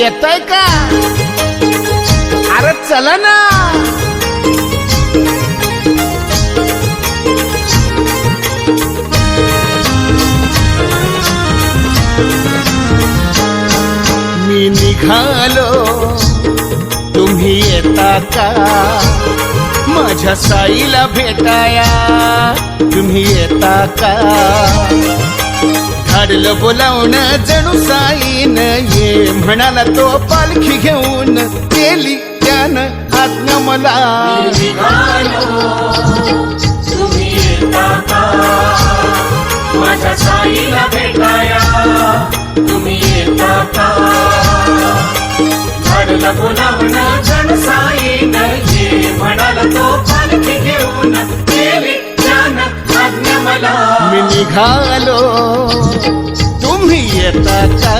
येतय का? अरे चला ना. मी निघालो तुम्ही येता का? माझ्या साईला भेटाया तुम्ही येता का? धाडलं बोलावणं जणू साईन ये म्हणाला तो पालखी घेऊन केली त्यानं आज्ञा मला. तुम्ही येता का? माझ्या साईला भेटाया तुम्ही येता का? धाडलं बोलावणं जणू साईन ये म्हणाला तो पालखी घेऊन केली त्यानं आज्ञा मला. मी निघालो तुम्ही येता का?